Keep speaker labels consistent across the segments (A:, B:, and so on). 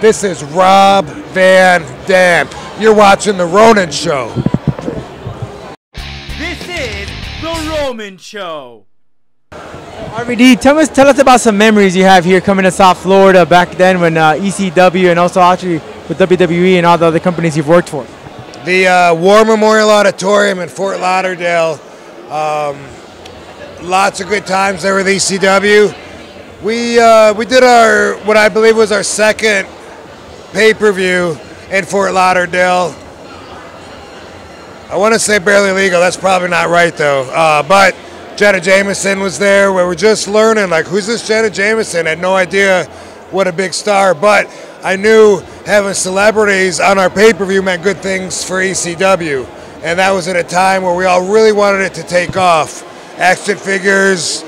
A: This is Rob Van Dam. You're watching The Ronin Show.
B: This is The Roman Show.
C: RVD, tell us about some memories you have here coming to South Florida back then when ECW and also actually with WWE and all the other companies you've worked for.
A: The War Memorial Auditorium in Fort Lauderdale. Lots of good times there with ECW. We did our, what I believe was our second pay-per-view in Fort Lauderdale. I want to say Barely Legal. That's probably not right though. But Jenna Jameson was there. We were just learning, like, who's this Jenna Jameson? I had no idea what a big star, but I knew having celebrities on our pay-per-view meant good things for ECW. And that was at a time where we all really wanted it to take off. Action figures,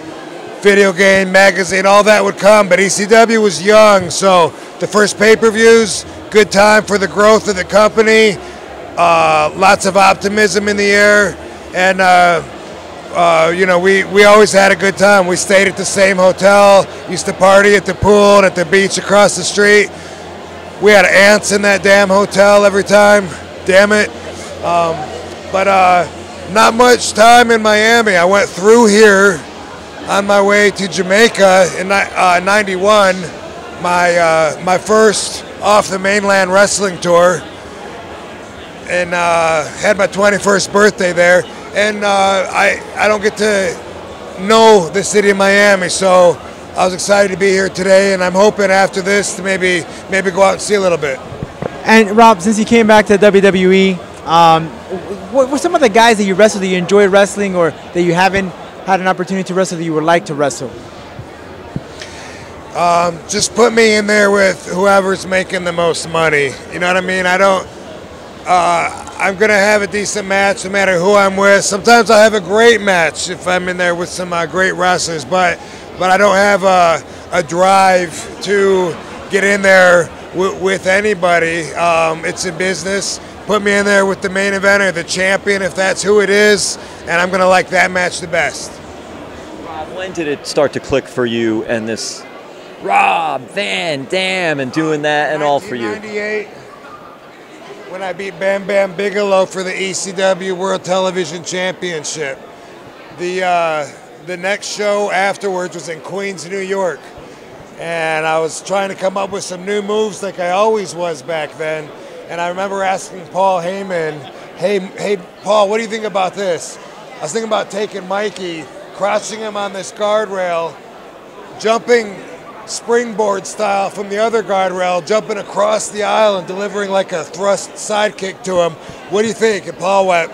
A: video game, magazine, all that would come, but ECW was young, so the first pay-per-views, good time for the growth of the company, lots of optimism in the air, and you know, we always had a good time. We stayed at the same hotel, used to party at the pool and at the beach across the street. We had ants in that damn hotel every time, damn it. But not much time in Miami. I went through here on my way to Jamaica in '91, my first off the mainland wrestling tour, and had my 21st birthday there. And I don't get to know the city of Miami, so I was excited to be here today, and I'm hoping after this to maybe go out and see a little bit.
C: And Rob, since you came back to WWE, what were some of the guys that you wrestled that you enjoyed wrestling or that you haven't had an opportunity to wrestle that you would like to wrestle?
A: Just put me in there with whoever's making the most money. You know what I mean? I don't. I'm going to have a decent match no matter who I'm with. Sometimes I have a great match if I'm in there with some great wrestlers, but I don't have a drive to get in there with anybody. It's a business. Put me in there with the main eventer, the champion, if that's who it is, and I'm going to like that match the best.
D: Rob, when did it start to click for you and this Rob Van Dam and doing that and all for you?
A: 1998, when I beat Bam Bam Bigelow for the ECW World Television Championship. The next show afterwards was in Queens, New York, and I was trying to come up with some new moves like I always was back then. And I remember asking Paul Heyman, hey Paul, what do you think about this? I was thinking about taking Mikey, crouching him on this guardrail, jumping springboard style from the other guardrail, jumping across the aisle and delivering like a thrust sidekick to him. What do you think? And Paul went,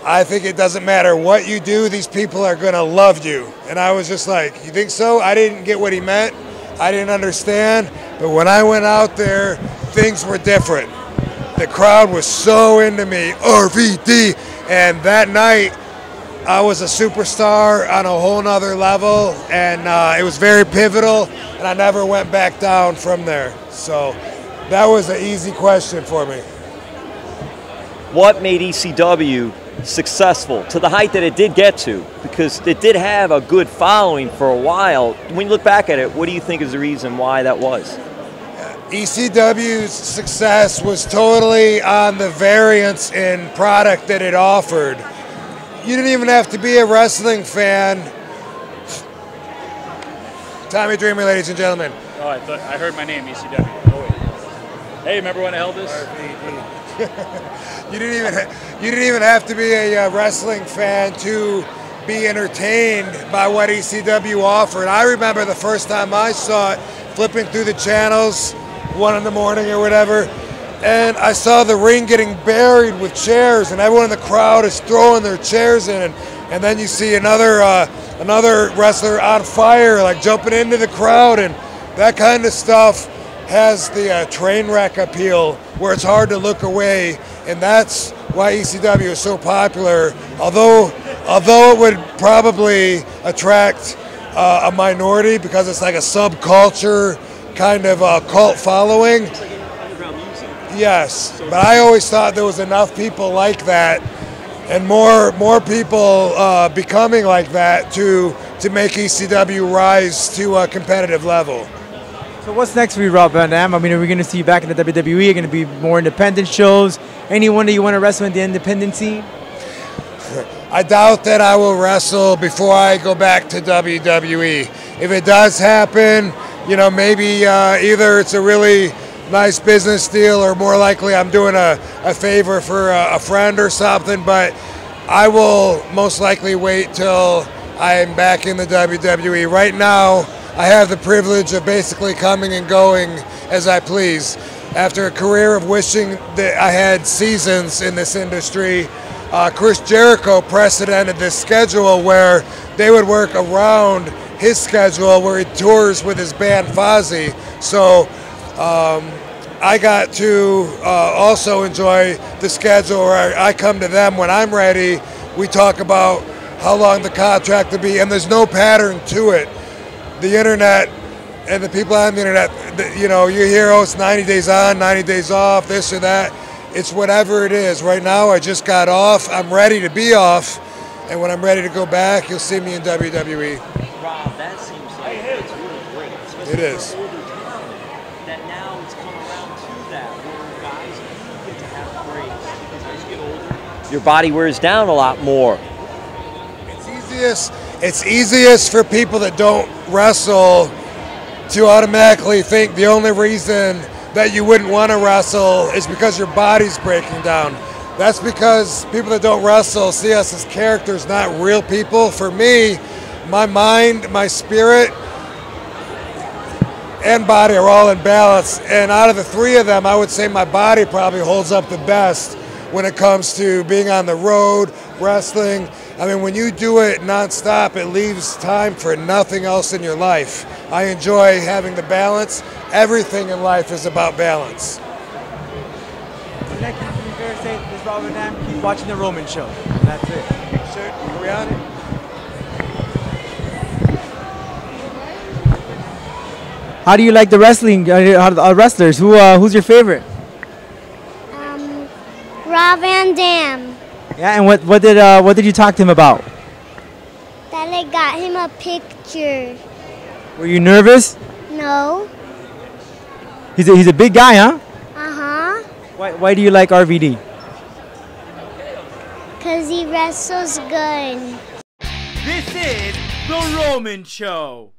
A: I think it doesn't matter what you do, these people are gonna love you. And I was just like, you think so? I didn't get what he meant. I didn't understand. But when I went out there, things were different. The crowd was so into me, RVD. And that night, I was a superstar on a whole nother level, and it was very pivotal, and I never went back down from there. So that was an easy question for me.
D: What made ECW successful to the height that it did get to? Because it did have a good following for a while. When you look back at it, what do you think is the reason why that was?
A: ECW's success was totally on the variance in product that it offered. You didn't even have to be a wrestling fan. Tommy Dreamer, ladies and gentlemen.
E: Oh, I heard my name, ECW. Oh, wait. Hey, remember when I held this?
A: You didn't even have to be a wrestling fan to be entertained by what ECW offered. I remember the first time I saw it, flipping through the channels, 1 in the morning or whatever, and I saw the ring getting buried with chairs, and everyone in the crowd is throwing their chairs in, and then you see another wrestler on fire, like jumping into the crowd, and that kind of stuff has the train wreck appeal where it's hard to look away, and that's why ECW is so popular. Although it would probably attract a minority because it's like a subculture kind of cult following. Yes, but I always thought there was enough people like that, and more people becoming like that to make ECW rise to a competitive level.
C: So what's next for you, Rob Van Dam? I mean, are we going to see you back in the WWE? Are you going to be more independent shows? Anyone that you want to wrestle in the independent scene?
A: I doubt that I will wrestle before I go back to WWE. If it does happen, you know, maybe either it's a really nice business deal or more likely I'm doing a favor for a friend or something, but I will most likely wait till I'm back in the WWE. Right now, I have the privilege of basically coming and going as I please. After a career of wishing that I had seasons in this industry, Chris Jericho precedented this schedule where they would work around his schedule where he tours with his band Fozzy. So I got to also enjoy the schedule where I come to them when I'm ready. We talk about how long the contract will be, and there's no pattern to it. The internet and the people on the internet, you know, you hear, oh, it's 90 days on, 90 days off, this or that. It's whatever it is. Right now, I just got off. I'm ready to be off, and when I'm ready to go back, you'll see me in WWE.
D: Rob, that seems like it's really great. Especially
A: It is.
D: for older talent, that now it's come around to that, where guys get to have breaks. Because as you get older, your body wears down a lot more.
A: It's easiest for people that don't wrestle to automatically think the only reason that you wouldn't want to wrestle is because your body's breaking down. That's because people that don't wrestle see us as characters, not real people. For me, my mind, my spirit, and body are all in balance. And out of the three of them, I would say my body probably holds up the best when it comes to being on the road, wrestling. I mean, when you do it nonstop, it leaves time for nothing else in your life. I enjoy having the balance. Everything in life is about balance.
C: Next, to be fair to say, this is Rob Van Dam. Keep watching the Roman Show. That's it.
A: Sure. Are we on?
C: How do you like the wrestling wrestlers? Who's your favorite?
F: Rob Van Dam.
C: Yeah, and what did you talk to him about?
F: That I got him a picture.
C: Were you nervous?
F: No.
C: He's a big guy, huh?
F: Uh-huh.
C: Why do you like RVD?
F: Because he wrestles good.
B: This is The Roman Show.